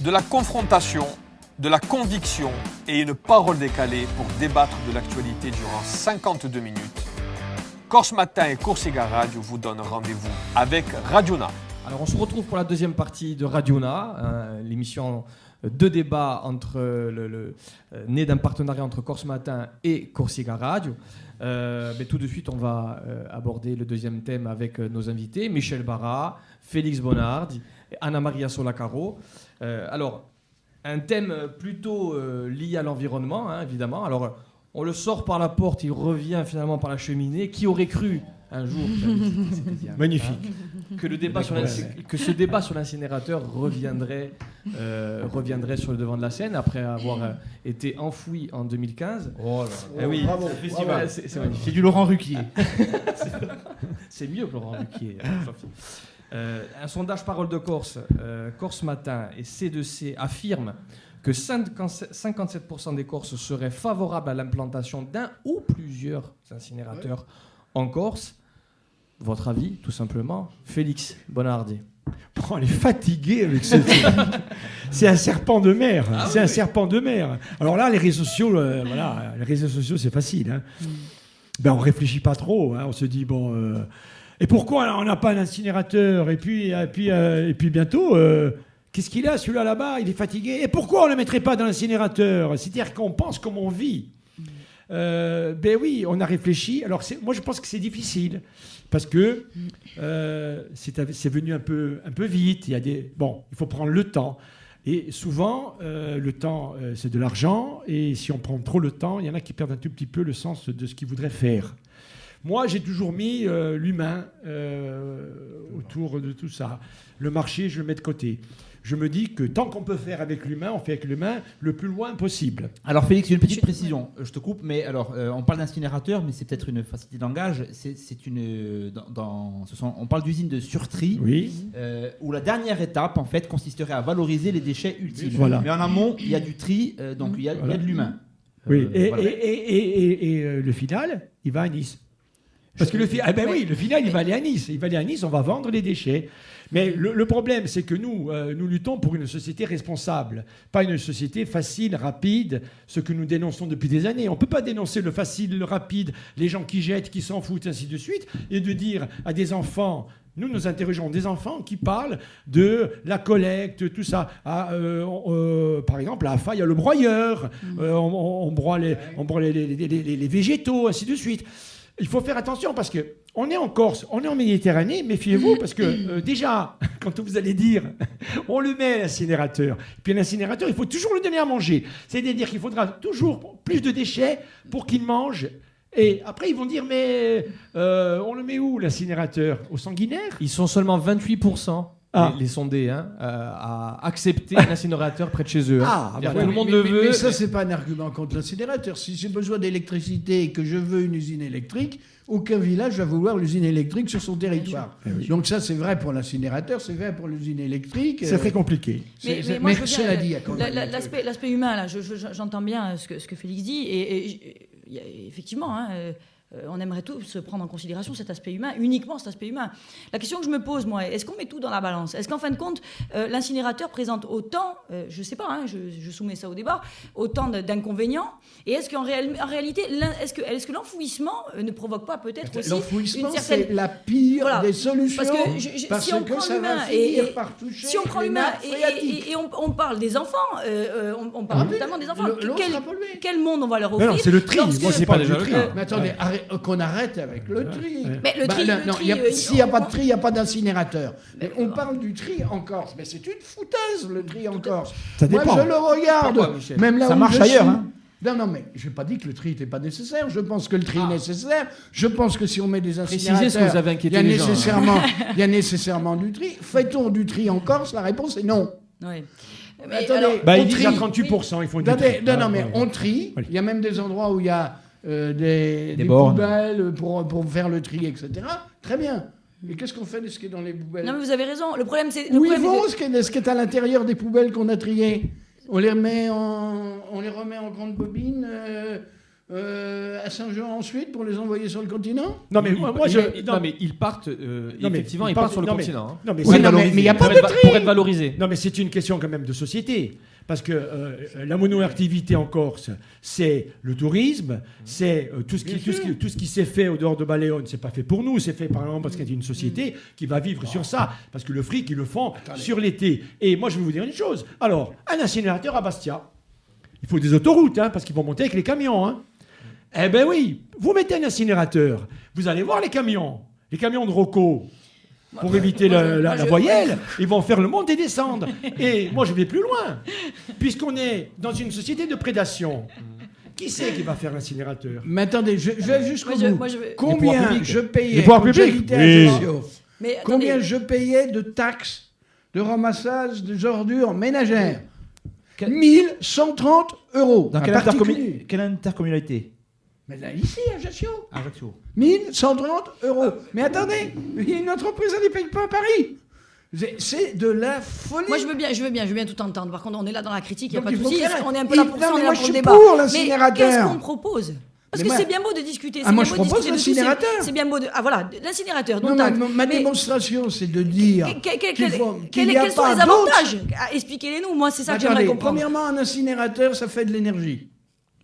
De la confrontation, de la conviction et une parole décalée pour débattre de l'actualité durant 52 minutes. Corse Matin et Corsica Radio vous donnent rendez-vous avec Radiona. Alors on se retrouve pour la deuxième partie de Radiona, l'émission de débat né d'un partenariat entre Corse Matin et Corsica Radio. Mais tout de suite, on va aborder le deuxième thème avec nos invités, Michel Barra, Félix Bonardi et Anna Maria Solacaro. Alors, un thème plutôt lié à l'environnement, hein, évidemment. Alors, on le sort par la porte, il revient finalement par la cheminée. Qui aurait cru un jour, magnifique, que ce débat sur l'incinérateur reviendrait sur le devant de la scène après avoir été enfoui en 2015. Oh là. Oui, bravo, festival, c'est magnifique. C'est du Laurent Ruquier. C'est mieux que Laurent Ruquier. Un sondage Parole de Corse, Corse Matin et C2C affirment que 57% des Corses seraient favorables à l'implantation d'un ou plusieurs incinérateurs en Corse. Votre avis, tout simplement, Félix Bonardi. On est fatigué avec ce c'est un serpent de mer. C'est un serpent de mer. Alors là, les réseaux sociaux, les réseaux sociaux, c'est facile. Hein. Ben, on réfléchit pas trop. Hein. On se dit bon. Et pourquoi on n'a pas un incinérateur ? Et puis bientôt, qu'est-ce qu'il a celui-là là-bas ? Il est fatigué. Et pourquoi on ne le mettrait pas dans l'incinérateur ? C'est-à-dire qu'on pense comme on vit. Ben oui, on a réfléchi. Alors moi, je pense que c'est difficile parce que c'est venu un peu vite. Il faut prendre le temps. Et souvent, le temps, c'est de l'argent. Et si on prend trop le temps, il y en a qui perdent un tout petit peu le sens de ce qu'ils voudraient faire. Moi, j'ai toujours mis l'humain autour de tout ça. Le marché, je le mets de côté. Je me dis que tant qu'on peut faire avec l'humain, on fait avec l'humain le plus loin possible. Alors Félix, une petite précision, je te coupe, mais alors on parle d'incinérateur, mais c'est peut-être une facilité de langage. On parle d'usine de surtri, oui. Où la dernière étape en fait consisterait à valoriser les déchets utiles. Voilà. Mais en amont, il y a du tri, donc il y a de l'humain. Oui. Et le final, il va à Nice. Parce que le final, il va aller à Nice. Il va aller à Nice, on va vendre les déchets. Mais le problème, c'est que nous luttons pour une société responsable, pas une société facile, rapide, ce que nous dénonçons depuis des années. On ne peut pas dénoncer le facile, le rapide, les gens qui jettent, qui s'en foutent, ainsi de suite, et de dire à des enfants... Nous interrogeons des enfants qui parlent de la collecte, tout ça. Par exemple, à Afa, il y a le broyeur. On broie les végétaux, ainsi de suite. Il faut faire attention parce qu'on est en Corse, on est en Méditerranée, méfiez-vous parce que déjà, quand vous allez dire, on le met à l'incinérateur, puis l'incinérateur, il faut toujours le donner à manger. C'est-à-dire qu'il faudra toujours plus de déchets pour qu'il mange. Et après, ils vont dire, mais on le met où, l'incinérateur ? Au sanguinaire ? Ils sont seulement 28%. Les sondés à accepter un incinérateur près de chez eux. Tout le monde le veut. Mais ça, c'est pas un argument contre l'incinérateur. Si j'ai besoin d'électricité et que je veux une usine électrique, aucun village va vouloir l'usine électrique sur son territoire. Oui. Donc ça, c'est vrai pour l'incinérateur, c'est vrai pour l'usine électrique. C'est très compliqué. Mais cela dit, l'aspect humain, là, j'entends bien ce que Félix dit. Et effectivement... on aimerait tous prendre en considération cet aspect humain, uniquement cet aspect humain. La question que je me pose, moi, est-ce qu'on met tout dans la balance ? Est-ce qu'en fin de compte, l'incinérateur présente autant, je ne sais pas, je soumets ça au débat, autant d'inconvénients ? Et est-ce qu'en réalité, est-ce que l'enfouissement ne provoque pas peut-être aussi l'enfouissement, une certaine... c'est la pire des solutions. Parce que si on prend l'humain et on parle des enfants, on parle notamment des enfants, quel monde on va leur offrir ? Non, c'est le tri. Moi, c'est pas déjà le tri. Mais attendez, qu'on arrête avec le tri. Mais le tri, s'il n'y a pas de tri, il n'y a pas d'incinérateur. Mais on parle du tri en Corse. Mais c'est une foutaise, le tri en Corse. Ça dépend. Moi, je le regarde. Même là ça où marche ailleurs. Hein. Non, mais je n'ai pas dit que le tri n'était pas nécessaire. Je pense que le tri est nécessaire. Je pense que si on met des incinérateurs, précisez ce que vous avez inquiété les gens. Il y a nécessairement du tri. Fait-on du tri en Corse ? La réponse est non. Oui. Mais attendez, ils disent à 38%, ils font du tri. Non, mais on trie. Il y a même des endroits où il y a des poubelles pour faire le tri, etc. Très bien. Et qu'est-ce qu'on fait de ce qui est dans les poubelles ? Non, mais vous avez raison. Le problème, c'est... ce qui est à l'intérieur des poubelles qu'on a triées ? On les remet en grande bobine à Saint-Jean ensuite pour les envoyer sur le continent? Non, mais ils partent, Non, mais effectivement, ils ils partent partent- sur le non, mais- continent. Hein. Non, mais Oui, c'est- non, mais il n'y a pas de tri. Pour être valorisé. Non, mais c'est une question quand même de société. Parce que la monoactivité en Corse, c'est le tourisme, c'est tout ce qui s'est fait au dehors de Baléone, c'est pas fait pour nous, c'est fait par exemple parce qu'il y a une société qui va vivre sur ça. Parce que le fric, ils le font sur l'été. Et moi, je vais vous dire une chose. Alors, un incinérateur à Bastia, il faut des autoroutes, hein, parce qu'ils vont monter avec les camions. Hein. Eh ben oui, vous mettez un incinérateur, vous allez voir les camions de Rocco. Pour éviter la voyelle, ils vont faire le monter et descendre. Et moi, je vais plus loin. Puisqu'on est dans une société de prédation, qui c'est qui va faire l'incinérateur? Mais attendez, je vais jusqu'au bout. Les pouvoirs Combien publics. je Les payais pouvoirs quand publics. j'habitais à Oui. Ajaccio? Mais Combien attendez, je payais de taxes de ramassage des ordures ménagères? 1130 €. Dans Un quelle, particulier. quelle intercommunalité? Mais là, ici, à Ajaccio. Ajaccio. 1130 €. Mais attendez, il y a une entreprise, elle ne paye pas à Paris. C'est de la folie. moi je veux bien tout entendre. Par contre, on est là dans la critique, il n'y a Donc, pas de il faut souci. faire- On est un peu là pour Non, ça, on mais est moi, là je pour le suis débat. pour Mais l'incinérateur. qu'est-ce qu'on propose? Parce Mais que moi- c'est bien beau de discuter. Ah, moi, c'est je bien beau de propose discuter de tout, l'incinérateur. C'est bien beau de. Ah voilà, l'incinérateur. Non, Donc, ma mais- démonstration, c'est de dire qu'il faut- qu'il n'y a quels sont pas les d'autres- avantages? Expliquez-les-nous. Moi, c'est ça que j'aimerais Attendez, comprendre. premièrement, un incinérateur, ça fait de l'énergie.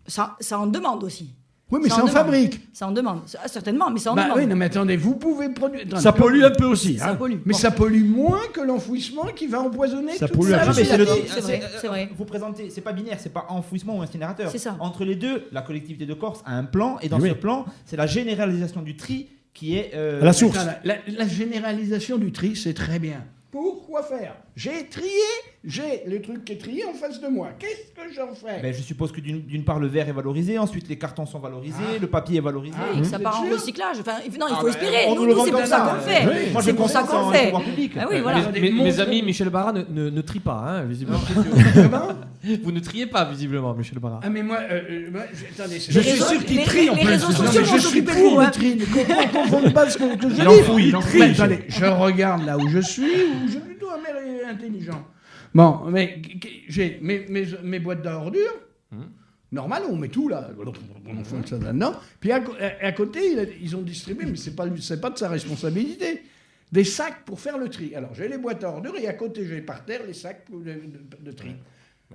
Ça en demande aussi. Oui, mais Ça ça en en demande. fabrique. Ça en demande. Certainement, mais ça en Bah demande. oui, non, mais attendez, vous pouvez produire. Attendez, Ça pollue un peu aussi. Ça Hein. pollue. Mais Bon. ça pollue moins que l'enfouissement qui va empoisonner Ça toute pollue la un peu, mais c'est le- société. C'est vrai, c'est vrai. Vous présentez, c'est pas binaire, c'est pas enfouissement ou incinérateur. C'est ça. Entre les deux, la collectivité de Corse a un plan, et dans Oui. ce plan, c'est la généralisation du tri qui est. À la source. Putain, la généralisation du tri, c'est très bien. Pourquoi faire? J'ai trié, j'ai le truc qui est trié en face de moi. Qu'est-ce que j'en fais? Ben, je suppose que d'une part le verre est valorisé, ensuite les cartons sont valorisés, le papier est valorisé. Oui, que ça Vous part êtes en sûr? recyclage. Enfin, non, il Ah faut bah, espérer. on Nous, nous le c'est vend pour comme ça ça. qu'on le fait. Oui, moi, je C'est pour ça confiance qu'on en le fait. pouvoir public. Ah oui, voilà. Mes amis, Michel Barra ne trie pas, hein, visiblement. Comment? Vous ne triez pas, visiblement, Michel Barra. Ah, mais moi, attendez, Je suis sûr qu'il trie en les plus. réseaux Non, sociaux mais vont je suis s'occuper de pour vous. le hein. tri. Ne confondez pas ce que je dis. Il enfouit, il trie. Mais attendez, je regarde là où je suis, où je suis plutôt intelligent. Bon, mais j'ai mes boîtes d'ordures. Normal, on met tout là. On fout ça là-dedans. Puis à côté, ils ont distribué, mais c'est pas de sa responsabilité, des sacs pour faire le tri. Alors j'ai les boîtes à ordures et à côté, j'ai par terre les sacs de tri.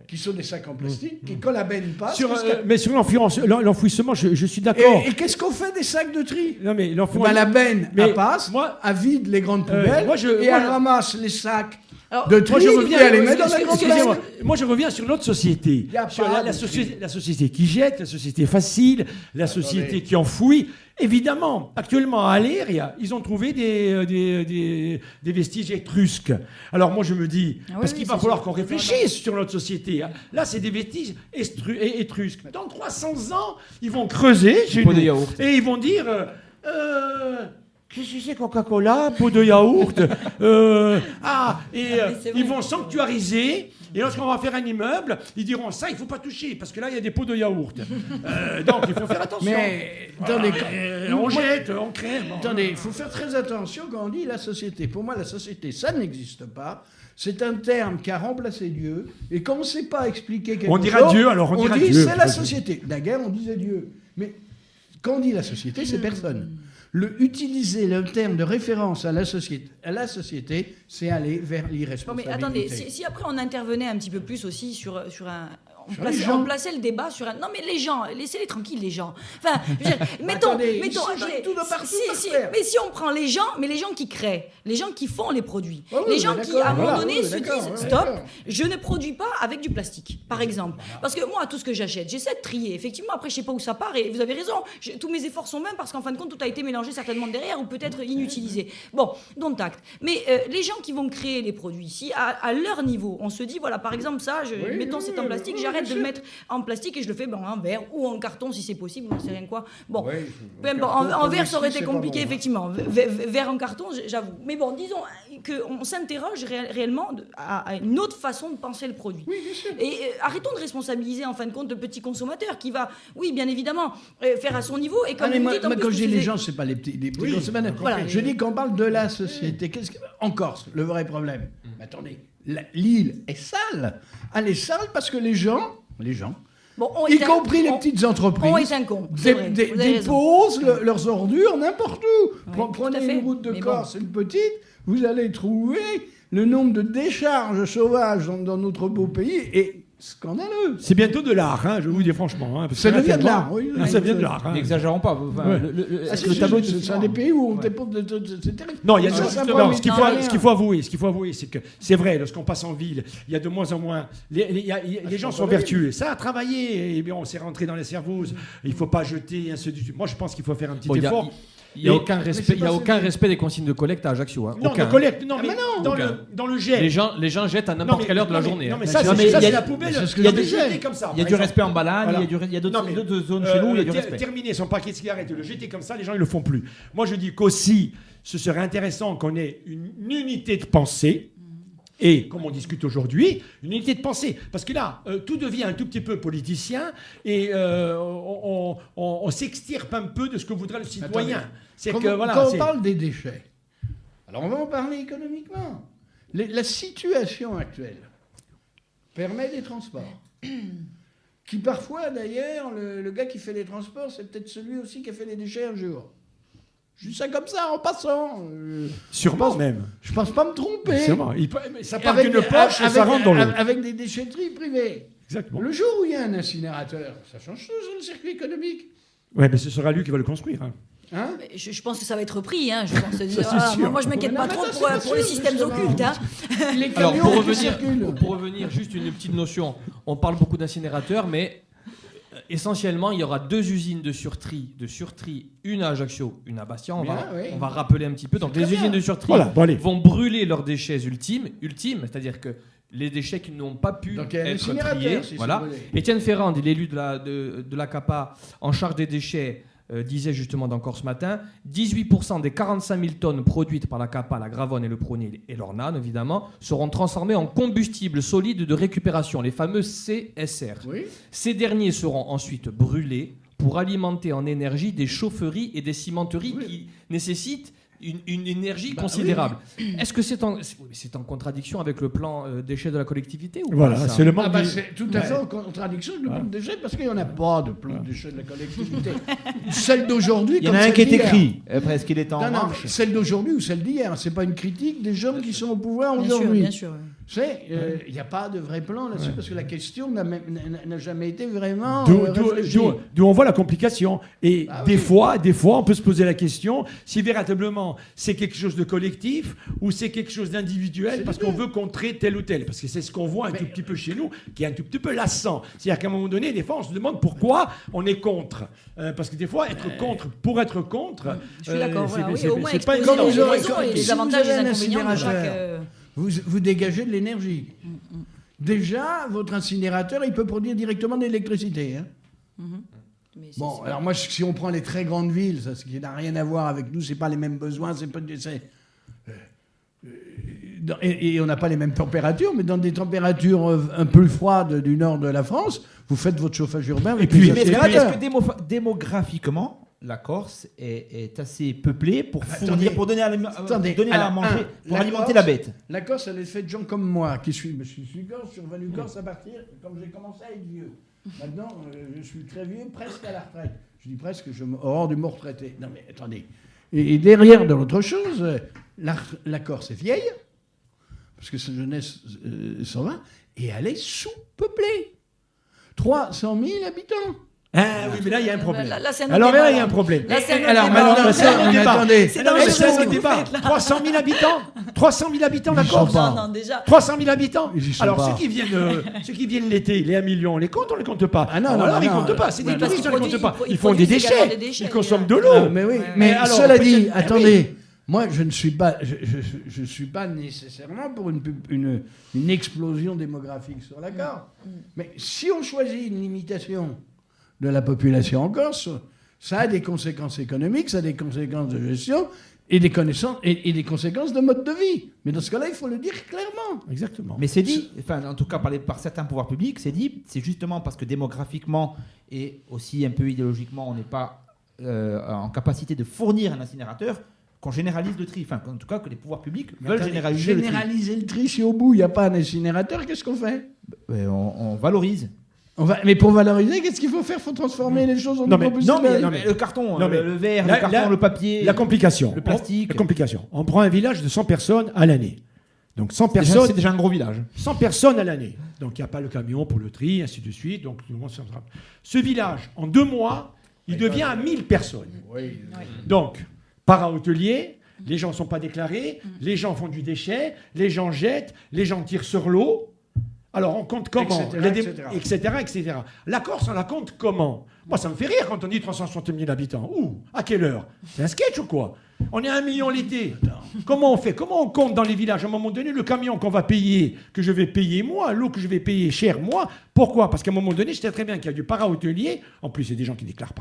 Qui sont des sacs en plastique, qui collent à peine pas. Mais sur l'enfouissement, je suis d'accord. Et qu'est-ce qu'on fait des sacs de tri? Non, mais Ben, la benne, Mais elle passe, moi- elle vide les grandes poubelles, et elle ramasse les sacs Alors, de tri, Moi, je et reviens, elle les met dans la grande excusez-moi. benne. Moi, je reviens sur notre société. Y a Sur pas la de société qui jette, la société facile, la société qui enfouit. Évidemment, actuellement à Aléria, ils ont trouvé des vestiges étrusques. Alors moi, je me dis, Ah oui, parce oui, qu'il va c'est falloir sûr. qu'on réfléchisse sur notre société. Hein. Là, c'est des vestiges étrusques. Dans 300 ans, ils vont creuser chez pot nous, de yaourt. et ils vont dire... Qu'est-ce que c'est Coca-Cola, pot de yaourt c'est ils vrai. vont sanctuariser. Et lorsqu'on va faire un immeuble, ils diront ça, il faut pas toucher parce que là il y a des pots de yaourt. Donc il faut faire attention. Mais, attendez, On jette, on crève. attendez, il faut faire très attention quand on dit la société. Pour moi, la société, ça n'existe pas. C'est un terme qui a remplacé Dieu. Et quand on ne sait pas expliquer quelque On chose... dira Dieu, alors on dira dit Dieu. c'est la société. Naguère, on disait Dieu. Mais quand on dit la société, c'est personne. Utiliser le terme de référence à la société, c'est aller vers Bon, mais l'irresponsabilité. attendez, si après on intervenait un petit peu plus aussi sur un. Sur les gens. On plaçait le débat sur un. Non, mais les gens, laissez-les tranquilles, les gens. Enfin, je veux dire, mettons. Attendez, mettons ils se jettent tout de partout par terre. mais si on prend les gens, mais les gens qui créent, les gens qui font les produits, Ah oui, les gens mais qui, d'accord, à un moment voilà, donné, oui, se d'accord, disent ouais, stop, d'accord. je ne produis pas avec du plastique, par exemple. Parce que moi, tout ce que j'achète, j'essaie de trier. Effectivement, après, je sais pas où ça part, et vous avez raison, tous mes efforts sont vains parce qu'en fin de compte, tout a été mélangé certainement derrière ou peut-être inutilisé. Bon, dont acte. Mais les gens qui vont créer les produits ici, à leur niveau, on se dit, voilà, par exemple, ça, mettons c'est en plastique, j'arrête de le mettre en plastique et je le fais en verre ou en carton si c'est possible, on ne sait rien quoi. Bon, peu importe, en verre, ça aurait été compliqué, effectivement. Verre en carton, j'avoue. Mais bon, disons qu'on s'interroge réellement à une autre façon de penser le produit. Oui, bien sûr. Et arrêtons de responsabiliser en fin de compte le petit consommateur qui va, oui, bien évidemment, faire à son niveau. Et comme Ah, mais vous moi, dites, en moi, plus, quand je dis vous les faisiez- gens, c'est pas les petits consommateurs. Voilà. Je dis qu'on parle de la société. En Corse, le vrai problème. Mais attendez, l'île est sale. Elle est sale parce que les gens Bon, y compris les petites entreprises, On est un con. c'est vrai, vous avez raison. déposent leurs ordures n'importe où. Oui, tout à Prenez fait. une route de Mais Corse, une petite, vous allez trouver le nombre de décharges sauvages dans notre beau pays est scandaleux. C'est bientôt de l'art, hein, je vous dis franchement. Hein, parce Ça que là, devient de tellement- l'art, oui. Ah, ça devient de l'art. Hein. N'exagérons pas. Enfin, Ouais. Ah, est-ce si, que le si, tableau c'est un des pays où on dépose c'est terrible. Non, il y a Ça, non, ça non, prend ce du temps. qu'il faut avouer, c'est que c'est vrai, lorsqu'on passe en ville, il y a de moins en moins. Les gens sont vertueux. Ça a travaillé, et bien on s'est rentré dans les cerveaux. Il ne faut pas jeter, ainsi de suite. Moi, je pense qu'il faut faire un petit Bon, effort. Il n'y a Et- aucun mais respect, c'est il y a pas aucun celui- respect des consignes de collecte à Ajaccio. Hein. Non, Aucun. de collecte, non, mais non. dans le jet. Les gens jettent à Non, n'importe mais- quelle heure de la non, mais- journée. Non, hein. mais ça, Non, mais c'est il y a- la poubelle. c'est ce que Il y a je des disais. jetés comme ça. Il y a par du exemple. respect en balade, Voilà. il y a Non, mais, d'autres zones chez nous, il y a du respect. Terminer son paquet de cigarettes et le jeter comme ça, les gens ils le font plus. Moi je dis qu'aussi, ce serait intéressant qu'on ait une unité de pensée. Et, comme on discute aujourd'hui, une unité de pensée. Parce que là, tout devient un tout petit peu politicien et on s'extirpe un peu de ce que voudrait le citoyen. C'est Quand, que, voilà, quand on c'est- parle des déchets, alors on va en parler économiquement. La situation actuelle permet des transports. Qui parfois, d'ailleurs, le gars qui fait les transports, c'est peut-être celui aussi qui a fait les déchets un jour. Je dis ça comme ça, en passant. Sûrement même. Je pense pas me tromper. Sûrement. Ça part Avec d'une des- poche et ça rentre dans l'autre. Avec des déchetteries privées. Exactement. Le jour où il y a un incinérateur, ça change tout sur le circuit économique. Ouais, mais ce sera lui qui va le construire. Hein. Hein? Mais je pense que ça va être repris. Hein. Je pense c'est sûr. moi, je m'inquiète Non, pas mais trop ça, pour, c'est pas pour les sûr, systèmes justement. occultes. Hein. Les Alors, camions pour qui circulent. revenir, juste une petite notion. On parle beaucoup d'incinérateurs, mais essentiellement, il y aura 2 usines de surtri, une à Ajaccio, une à Bastia. On Bien, va, oui. on va rappeler un petit peu. Donc, C'est les très usines bien. de surtri Voilà, bon, allez. vont brûler leurs déchets ultimes, c'est-à-dire que les déchets qui n'ont pas pu Donc il y a un être incinérateur, triés. si Voilà. vous voulez. Étienne Ferrand, l'élu de la CAPA en charge des déchets, disait justement dans Corse Matin, 18% des 45 000 tonnes produites par la CAPA, la Gravonne et le Prôné et l'Ornane, évidemment, seront transformées en combustible solide de récupération, les fameux CSR. Oui. Ces derniers seront ensuite brûlés pour alimenter en énergie des chaufferies et des cimenteries Oui. qui nécessitent une énergie Bah, considérable. Est-ce que c'est en contradiction avec le plan déchets de la collectivité ou Voilà, pas, ça c'est le manque Ah bah de- c'est tout à fait en contradiction avec le plan de déchets parce qu'il n'y en a pas de plan de déchets de la collectivité. Celle d'aujourd'hui, Il y en comme a un celle qui est d'hier. écrit. Après, est-ce qu'il est en Non, non, marche celle d'aujourd'hui ou celle d'hier, c'est pas une critique des jeunes qui sont au pouvoir Bien sûr, aujourd'hui. bien sûr. Il n'y a pas de vrai plan là-dessus parce que la question n'a jamais été vraiment D'où réfléchie. on voit la complication. Et Ah des oui. fois, on peut se poser la question si véritablement c'est quelque chose de collectif ou c'est quelque chose d'individuel C'est parce les qu'on deux. veut contrer tel ou tel. Parce que c'est ce qu'on voit un tout petit peu chez nous, qui est un tout petit peu lassant. C'est-à-dire qu'à un moment donné, des fois, on se demande pourquoi on est contre. Parce que des fois, être contre pour être contre. Je suis d'accord. Voilà, oui, c'est au moins c'est pas exposer évident. les Comme raisons et si les vous avantages et avez les un inconvénients de chaque... incinérateur. Vous dégagez de l'énergie. Déjà, votre incinérateur, il peut produire directement de l'électricité. Hein. Mais c'est- Bon, alors moi, si on prend les très grandes villes, ça, ce qui n'a rien à voir avec nous, c'est pas les mêmes besoins, c'est pas, et on n'a pas les mêmes températures, mais dans des températures un peu froides du nord de la France, vous faites votre chauffage urbain avec puis- des Mais est-ce incinérateurs. que démographiquement, la Corse est assez peuplée pour fournir, attendez. pour donner à Alors, manger, pour la alimenter Corse- la bête? La Corse, elle est faite de gens comme moi, qui suis corse, je suis revenu corse à partir, quand j'ai commencé à être vieux. Maintenant, je suis très vieux, presque à la retraite. Je dis presque, hors du mot retraité. Non mais attendez. Et derrière, de l'autre chose, la Corse est vieille, parce que sa jeunesse s'en va, et elle est sous-peuplée. 300 000 habitants. Ah oui, mais là, il y a un problème. Là, c'est un Alors autre là, il y débat, a un problème. Là, c'est un autre Alors, débat. alors, Là, ça, c'est un autre mais débat. attendez. C'est Non, mais dangereux c'est ce un que vous débat. faites, là. 300 000 habitants 300 000 habitants, la Ils y Corse sont pas. Non, déjà. 300 000 habitants. Ils y sont Alors pas. ceux qui viennent l'été, les 1 million, on les compte, on les compte pas. Ah non, Alors, non, on les non, compte pas, c'est non, des parce touristes, qu'ils on les compte pas. produisent- Ils font des produisent également déchets, des déchets, ils consomment de déjà. l'eau. Mais oui, Ouais, mais ouais. Alors, cela dit, peut-être- attendez, moi je ne suis pas, je suis pas nécessairement pour une explosion démographique sur la Corse. Mais si on choisit une limitation de la population en Corse, ça a des conséquences économiques, ça a des conséquences de gestion et des conséquences de mode de vie. Mais dans ce cas-là, il faut le dire clairement. Exactement. Mais c'est dit, enfin, en tout cas par certains pouvoirs publics, c'est dit, c'est justement parce que démographiquement et aussi un peu idéologiquement, on n'est pas en capacité de fournir un incinérateur, qu'on généralise le tri. Enfin, en tout cas, que les pouvoirs publics veulent Attendez, généraliser le tri. généraliser le tri, si au bout il n'y a pas un incinérateur, qu'est-ce qu'on fait? On valorise. Mais pour valoriser, qu'est-ce qu'il faut faire? Il faut transformer les choses en combustibles. Non, mais le carton, Non, mais le verre, le carton, le papier, La complication. le plastique. La complication. On prend un village de 100 personnes à l'année. Donc 100 C'est personnes, déjà un gros village. 100 personnes à l'année. Donc il n'y a pas le camion pour le tri, ainsi de suite. Donc tout le monde s'en rattrape. Ce village, en 2 mois, il devient à 1000 personnes. Oui. Donc, para-hôtelier, les gens ne sont pas déclarés, les gens font du déchet, les gens jettent, les gens tirent sur l'eau. Alors on compte comment, etc. La Corse, on la compte comment? Moi, ça me fait rire quand on dit 360 000 habitants. Où? À quelle heure? C'est un sketch ou quoi? On est à 1 million l'été. Comment on fait? Comment on compte dans les villages? À un moment donné, le camion qu'on va payer, que je vais payer moi, l'eau que je vais payer cher moi. Pourquoi? Parce qu'à un moment donné, je sais très bien qu'il y a du para-hôtelier. En plus, il y a des gens qui déclarent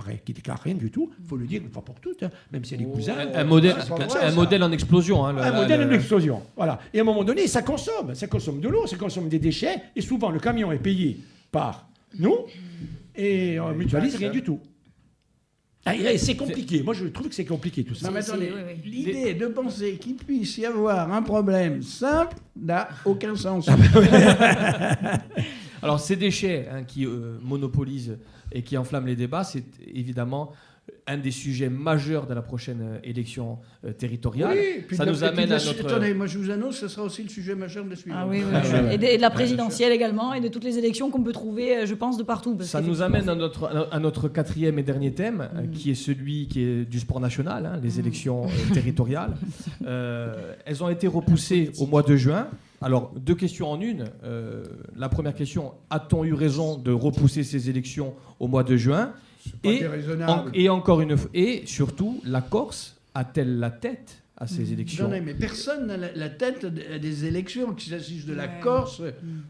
rien du tout. Il faut le dire une fois pour toutes, hein, même si elle est cousins. Un modèle en explosion. Hein, Un modèle d'explosion. Voilà. Et à un moment donné, ça consomme. Ça consomme de l'eau, ça consomme des déchets. Et souvent, le camion est payé par nous. Et on mutualise rien du tout. C'est compliqué. Moi, je trouve que c'est compliqué tout ça. Non, mais attendez, oui. l'idée de penser qu'il puisse y avoir un problème simple n'a aucun sens. Alors, ces déchets qui monopolisent et qui enflamment les débats, c'est évidemment un des sujets majeurs de la prochaine élection territoriale. Puis ça nous amène à notre... Attendez, moi je vous annonce que ce sera aussi le sujet majeur de la suivante. Ah oui. Et de la présidentielle également, et de toutes les élections qu'on peut trouver, je pense, de partout. Parce ça nous amène à notre quatrième et dernier thème, qui est celui du sport national, hein, les élections territoriales. Elles ont été repoussées au mois de juin. Alors, 2 questions en une. La première question, a-t-on eu raison de repousser ces élections au mois de juin? Et encore une fois, et surtout, la Corse a-t-elle la tête à ces élections? Non, mais personne n'a la tête des élections, qu'il s'agisse de la Corse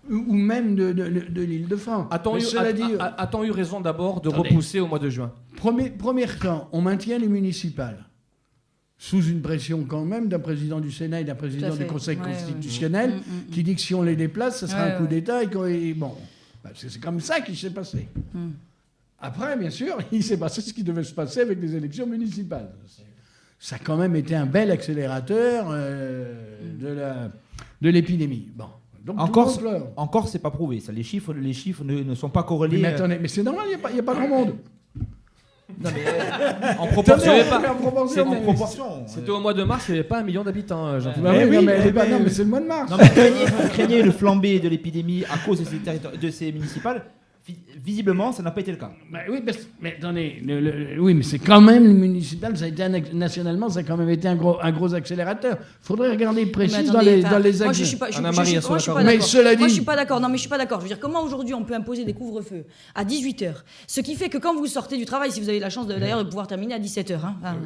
ou même de l'Île-de-France. A-t-on eu raison d'abord de repousser au mois de juin? Premier temps, on maintient les municipales. Sous une pression quand même d'un président du Sénat et d'un président du Conseil constitutionnel qui dit que si on les déplace, ça sera un coup d'État. C'est comme ça qu'il s'est passé. Après, bien sûr, il s'est passé ce qui devait se passer avec les élections municipales. Ça a quand même été un bel accélérateur de l'épidémie. Bon. Donc, encore, c'est pas prouvé. Ça, les chiffres ne sont pas corrélés. Mais attendez, mais c'est normal, il n'y a pas grand monde. Non, mais en proportion. C'était au mois de mars, il n'y avait pas 1 million d'habitants, Jean-Philippe. Mais c'est le mois de mars. Non, mais craignez le flambé de l'épidémie à cause de ces municipales. Visiblement, ça n'a pas été le cas. Mais attendez, oui, mais c'est quand même le municipal, ça a été nationalement, ça a quand même été un gros accélérateur. Il faudrait regarder précis dans les Moi, je suis pas d'accord. Moi, je suis pas d'accord. Non, mais je suis pas d'accord. Je veux dire, comment aujourd'hui on peut imposer des couvre-feux à 18h? Ce qui fait que quand vous sortez du travail, si vous avez la chance d'ailleurs de pouvoir terminer à 17h,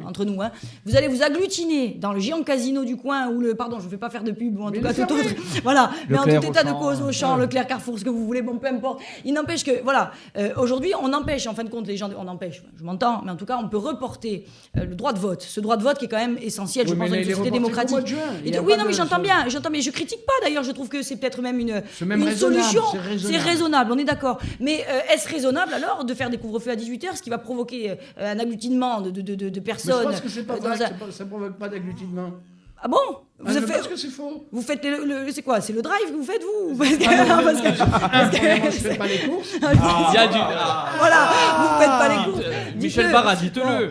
entre nous, vous allez vous agglutiner dans le géant casino du coin ou pardon, je ne vais pas faire de pub, ou en tout cas tout autre. Voilà. Mais en tout état de cause, Auchan, Leclerc, Carrefour, ce que vous voulez, bon, peu importe. Il n'empêche que, voilà, aujourd'hui, on empêche, en fin de compte, les gens, on empêche, je m'entends, mais en tout cas, on peut reporter le droit de vote. Ce droit de vote qui est quand même essentiel, je pense, dans une société démocratique. Oui, non, mais j'entends bien, je critique pas d'ailleurs, je trouve que c'est peut-être même une solution. C'est raisonnable, on est d'accord. Mais est-ce raisonnable alors de faire des couvre-feux à 18h, ce qui va provoquer un agglutinement de personnes? Mais je pense que c'est pas vrai, ça provoque pas d'agglutinement. Ah bon? Je pense que c'est faux. Vous faites c'est quoi? C'est le drive que vous faites, vous? Moi, je fais pas les courses. Voilà, vous faites pas les courses. Michel Barra, dites-le.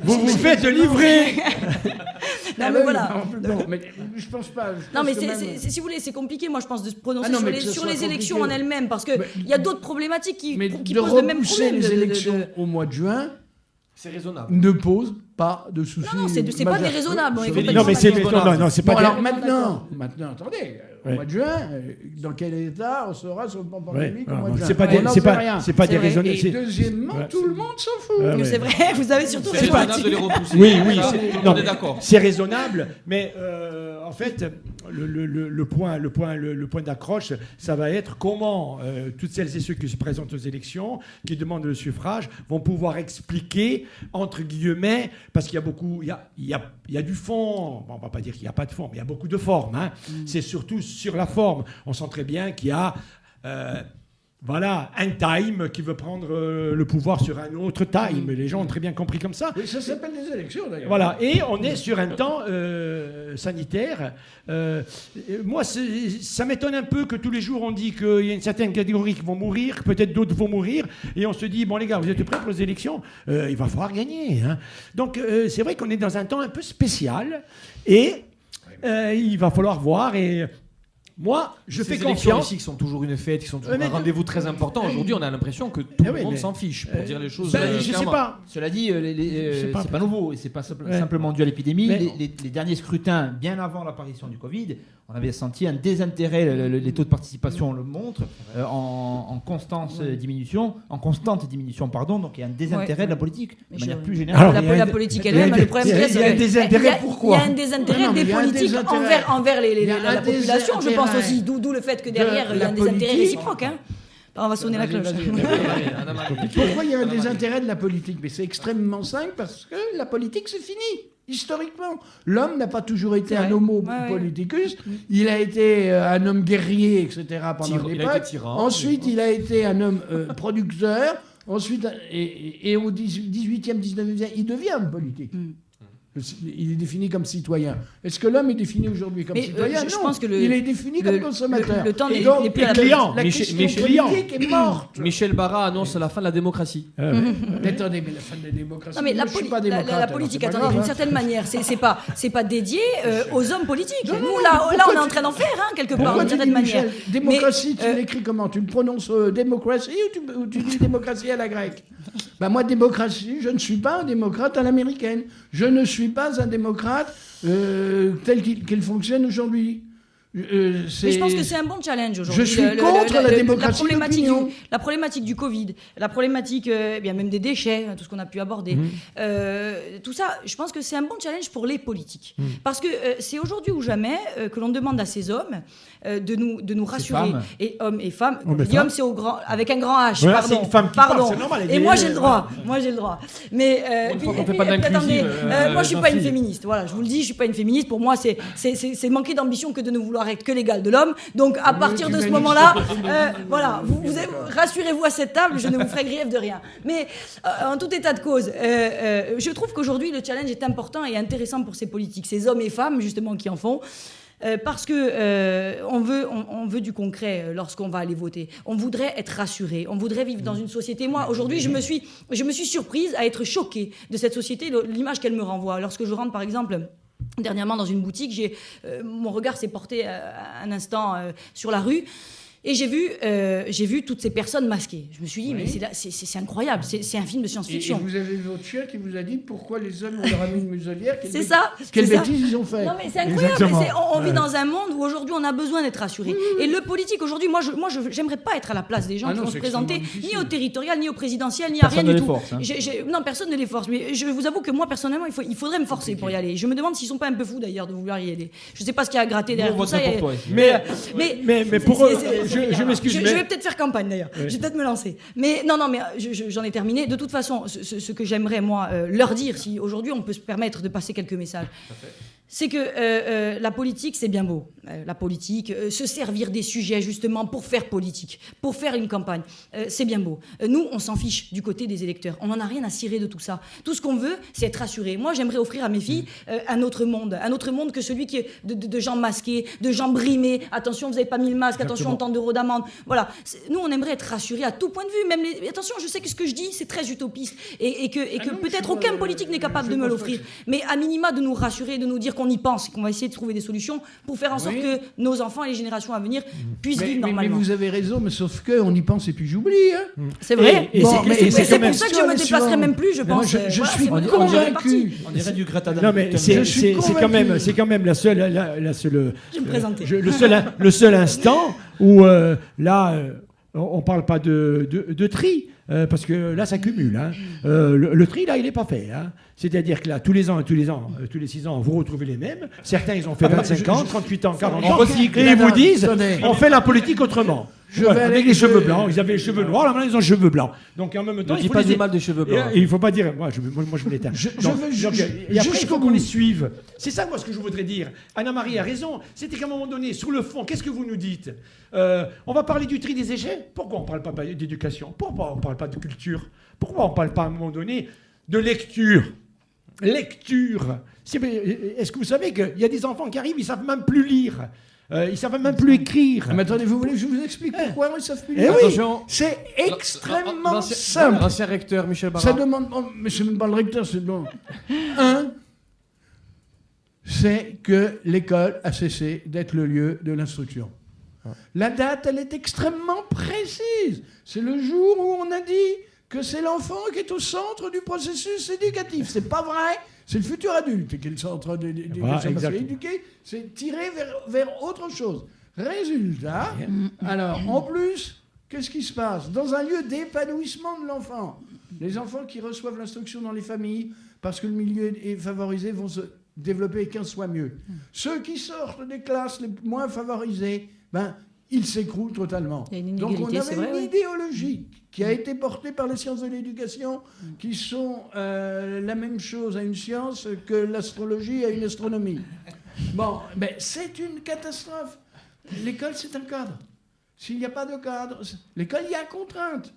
Vous faites livrer. Non, mais voilà. Mais je pense pas. Non, mais si vous voulez, c'est compliqué, moi, je pense, de se prononcer sur les élections en elles-mêmes, parce qu'il y a d'autres problématiques qui posent le même problème. Les élections au mois de juin, c'est raisonnable. Ne pose pas de soucis. Non, c'est pas déraisonnable. Non, mais c'est pas. Alors maintenant, attendez. Au mois de juin, dans quel état on sera sur le plan pandémique au mois de juin? C'est pas déraisonnable. Et deuxièmement, tout le monde s'en fout. C'est vrai, vous avez surtout raison. C'est raisonnable de les repousser. Oui, on est d'accord. C'est raisonnable, mais en fait, le point d'accroche, ça va être comment toutes celles et ceux qui se présentent aux élections, qui demandent le suffrage, vont pouvoir expliquer, entre guillemets, parce qu'il y a beaucoup, il y a du fond, on va pas dire qu'il n'y a pas de fond, mais il y a beaucoup de formes. C'est surtout sur la forme. On sent très bien qu'il y a Voilà, un time qui veut prendre le pouvoir sur un autre time. Les gens ont très bien compris comme ça. Oui, ça s'appelle des élections d'ailleurs. Voilà, et on est sur un temps sanitaire. Moi, ça m'étonne un peu que tous les jours on dit qu'il y a une certaine catégorie qui vont mourir, peut-être d'autres vont mourir, et on se dit, bon les gars, vous êtes prêts pour les élections? Il va falloir gagner. Hein. Donc c'est vrai qu'on est dans un temps un peu spécial, et il va falloir voir, et... Moi, je fais confiance. Ici qui sont toujours une fête, qui sont toujours un rendez-vous très important. Aujourd'hui, on a l'impression que tout le monde s'en fiche, pour dire les choses. Je sais pas. Cela dit, c'est pas nouveau et c'est pas simplement dû à l'épidémie. Les derniers scrutins, bien avant l'apparition du Covid, on avait senti un désintérêt. Les taux de participation le montrent en constante diminution. Donc il y a un désintérêt de la politique de manière plus générale. Alors, la politique elle-même, le problème il y a un désintérêt. Pourquoi? Il y a un désintérêt des politiques envers la population, je pense aussi. D'où le fait que derrière, il y a un désintérêt réciproque. Hein. On va sonner la cloche. Pourquoi il y a un désintérêt de la politique? Mais c'est extrêmement simple, parce que la politique, c'est fini. Historiquement, l'homme n'a pas toujours été un homo politicus. Il a été un homme guerrier, etc. pendant l'époque. Ensuite, il a été un homme producteur. Ensuite, et au 18e, 19e, il devient homme politique. Il est défini comme citoyen. Est-ce que l'homme est défini aujourd'hui comme citoyen? Non, je pense que il est défini comme consommateur. Le temps n'est plus à la client. La question politique est morte. Michel Barra annonce la fin de la démocratie. Attendez, mais la fin de la démocratie. Non, mais moi, je suis pas démocrate. La politique, attendez, d'une certaine manière, c'est pas dédié aux hommes politiques. Nous, là, on est en train d'en faire, quelque part, d'une certaine manière. Démocratie, tu l'écris comment? Tu le prononces démocratie ou tu dis démocratie à la grecque? Moi, démocratie, je ne suis pas un démocrate à l'américaine. Je ne suis pas un démocrate tel qu'il fonctionne aujourd'hui. Mais je pense que c'est un bon challenge aujourd'hui. Je suis contre la démocratie d'opinion. La problématique du Covid, la problématique même des déchets, tout ce qu'on a pu aborder. Tout ça, je pense que c'est un bon challenge pour les politiques. Parce que c'est aujourd'hui ou jamais que l'on demande à ces hommes de nous rassurer. Et hommes et femmes. Hommes, c'est avec un grand H. Voilà, c'est une femme qui parle, c'est normal. Et moi, j'ai le droit. Mais on fait pas d'inclusive. Moi, je suis pas une féministe. Voilà, je vous le dis, je suis pas une féministe. Pour moi, c'est manquer d'ambition que de ne vouloir être que l'égal de l'homme. Donc, à partir de ce moment-là, voilà, rassurez-vous à cette table, je ne vous ferai grief de rien. Mais en tout état de cause, je trouve qu'aujourd'hui, le challenge est important et intéressant pour ces politiques, ces hommes et femmes, justement, qui en font. Parce que on veut du concret lorsqu'on va aller voter. On voudrait être rassuré. On voudrait vivre dans une société. Moi, aujourd'hui, je me suis surprise à être choquée de cette société, l'image qu'elle me renvoie. Lorsque je rentre, par exemple, dernièrement dans une boutique, mon regard s'est porté un instant sur la rue. Et j'ai vu toutes ces personnes masquées. Je me suis dit, mais c'est incroyable, c'est un film de science-fiction. Et vous avez votre chien qui vous a dit pourquoi les hommes ont leur ami une muselière. C'est ça. Quelle bêtise ils ont fait. Non, mais c'est incroyable. On vit dans un monde où aujourd'hui on a besoin d'être rassuré. Et le politique aujourd'hui, moi, j'aimerais pas être à la place des gens qui vont se présenter ni au territorial, ni au présidentiel, ni à rien du tout. Non, personne ne les force. Mais je vous avoue que moi, personnellement, il faudrait me forcer pour y aller. Je me demande s'ils sont pas un peu fous d'ailleurs de vouloir y aller. Je sais pas ce qu'il y a à gratter derrière tout ça. Mais pour eux. Je m'excuse. Je vais peut-être faire campagne d'ailleurs. Je vais peut-être me lancer. Mais non, mais j'en ai terminé. De toute façon, ce que j'aimerais moi leur dire, si aujourd'hui on peut se permettre de passer quelques messages, c'est que la politique, c'est bien beau. La politique, se servir des sujets justement pour faire politique, pour faire une campagne, c'est bien beau. Nous, on s'en fiche du côté des électeurs. On n'en a rien à cirer de tout ça. Tout ce qu'on veut, c'est être rassuré. Moi, j'aimerais offrir à mes filles un autre monde que celui qui est de gens masqués, de gens brimés. Attention, vous n'avez pas mis le masque. Attention, tant d'euros d'amende. Voilà. Nous, on aimerait être rassurés à tout point de vue. Même attention, je sais que ce que je dis, c'est très utopiste et que peut-être aucun politique n'est capable de me l'offrir. Mais à minima, de nous rassurer, de nous dire qu'on y pense et qu'on va essayer de trouver des solutions pour faire en sorte que nos enfants et les générations à venir puissent vivre normalement. Mais vous avez raison, mais sauf qu'on y pense et puis j'oublie. Hein. C'est vrai. C'est pour ça que je me déplacerai même plus, je pense. Je suis convaincu. On dirait du gratin. Non, mais c'est quand même la seule. Je vais me présenter. Le seul instant où là, on parle pas de tri. Parce que là, ça cumule. Hein. Le tri, là, il n'est pas fait. Hein. C'est-à-dire que là, tous les 6 ans, vous retrouvez les mêmes. Certains, ils ont fait 25 ans, 38 ans, 40 ans. Et ils vous disent, on fait la politique autrement. avec les cheveux blancs. Ils avaient les cheveux noirs, là maintenant ils ont les cheveux blancs. Donc en même temps, Ne dis pas du mal des cheveux blancs. Et il ne faut pas dire, moi je veux l'éteindre. Et après, il faut qu'on les suive. C'est ça, moi, ce que je voudrais dire. Anna-Marie a raison. C'était qu'à un moment donné, sur le fond, qu'est-ce que vous nous dites? On va parler du tri des déchets. Pourquoi on ne parle pas d'éducation? Pourquoi on ne parle pas de culture? Pourquoi on ne parle pas à un moment donné de lecture? Lecture. Est-ce que vous savez qu'il y a des enfants qui arrivent, ils ne savent même plus lire? Ils ne savent même plus écrire. Mais attendez, vous voulez que je vous explique pourquoi ils ne savent plus Eh lire? oui, Attention. C'est extrêmement simple. L'ancien recteur Michel Ça Barra. demande, mais c'est même pas le recteur, c'est bon. Un, c'est que l'école a cessé d'être le lieu de l'instruction. La date, elle est extrêmement précise. C'est le jour où on a dit que c'est l'enfant qui est au centre du processus éducatif. C'est pas vrai. C'est le futur adulte qui est le centre d'éducation. Voilà, Parce que exactement. éduquer, c'est tirer vers autre chose. Résultat, alors en plus, qu'est-ce qui se passe? Dans un lieu d'épanouissement de l'enfant, les enfants qui reçoivent l'instruction dans les familles, parce que le milieu est favorisé, vont se développer et qu'un soit mieux. Ceux qui sortent des classes les moins favorisées, ben, ils s'écroulent totalement. Il y a une Donc on inégalité, c'est avait vrai, une oui. idéologie qui a été portée par les sciences de l'éducation, qui sont la même chose à une science que l'astrologie à une astronomie. Bon, ben, c'est une catastrophe. L'école, c'est un cadre. S'il n'y a pas de cadre, l'école, il y a contrainte.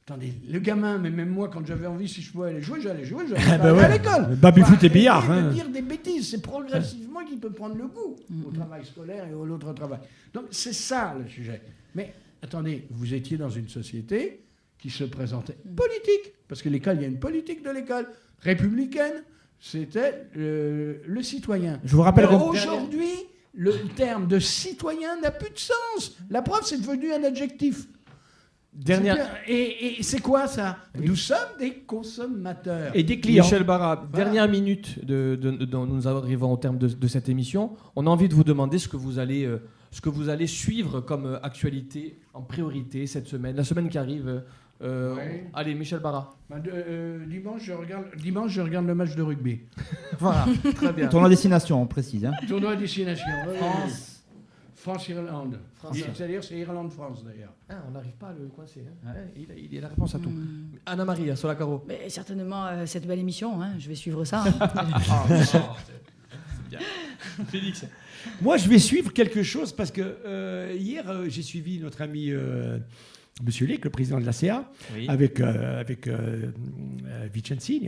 Attendez, le gamin, mais même moi, quand j'avais envie, si je pouvais aller jouer, j'allais jouer, j'allais Ah, pas ben aller ouais. à l'école. Baby foot et arrêtez billard, de hein. dire des bêtises, c'est progressivement qu'il peut prendre le goût au travail scolaire et à l'autre travail. Donc c'est ça le sujet. Mais attendez, vous étiez dans une société qui se présentait politique, parce que l'école, il y a une politique de l'école républicaine, c'était le citoyen. Je vous rappelle Mais que- aujourd'hui, le terme de citoyen n'a plus de sens. La preuve, c'est devenu un adjectif. Dernière. Et c'est quoi ça? Nous sommes des consommateurs. Et des clients. Michel Barra, dernière minute dont nous arrivons au terme de cette émission. On a envie de vous demander ce que vous allez suivre comme actualité en priorité cette semaine, la semaine qui arrive. Ouais. Allez, Michel Barra. Dimanche, je regarde le match de rugby. Voilà, très bien. Tournoi destination, on précise. Hein. Tournoi à destination. France. France-Irlande. France. C'est-à-dire, c'est Irlande-France, d'ailleurs. Ah, on n'arrive pas à le coincer. Hein. Il a la réponse à tout. Anna-Marie, Solacaro. Mais certainement, cette belle émission, hein, je vais suivre ça. C'est bien. Félix. Moi, je vais suivre quelque chose parce que hier, j'ai suivi notre ami Monsieur Lec, le président de la CA, Oui. avec Vicenzi,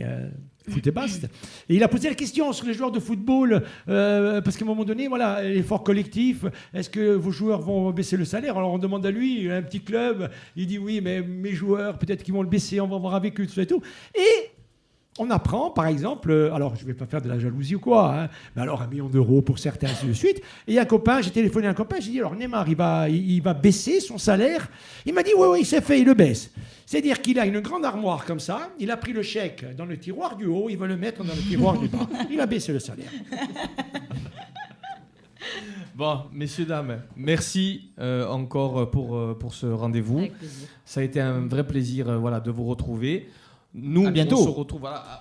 foot et Bast. Et il a posé la question sur les joueurs de football, parce qu'à un moment donné, voilà, l'effort collectif, est-ce que vos joueurs vont baisser le salaire? Alors on demande à lui, un petit club, il dit oui, mais mes joueurs, peut-être qu'ils vont le baisser, on va voir avec eux, tout ça et tout. Et on apprend, par exemple, alors je ne vais pas faire de la jalousie ou quoi, hein, mais alors 1 million d'euros pour certains, ainsi de suite. Et un copain, j'ai téléphoné à un copain, j'ai dit, alors Neymar, il va baisser son salaire. Il m'a dit, oui, c'est fait, il le baisse. C'est-à-dire qu'il a une grande armoire comme ça, il a pris le chèque dans le tiroir du haut, il va le mettre dans le tiroir du bas. Il a baissé le salaire. Bon, messieurs, dames, merci encore pour ce rendez-vous. Avec plaisir. Ça a été un vrai plaisir voilà, de vous retrouver. Nous, À bientôt.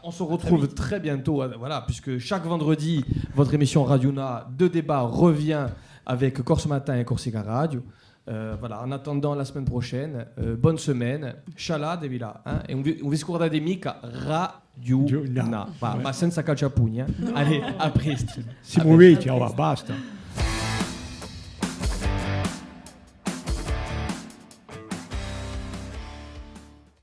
on se retrouve très bientôt, voilà, puisque chaque vendredi, votre émission Radiouna de débat revient avec Corse Matin et Corsica Radio. Voilà, en attendant la semaine prochaine, bonne semaine, Shala de Villa, hein, et on vi scorda di mica Radiouna. Ma senza calciapugna. Allez, à presto. Siamo vecchi, basta.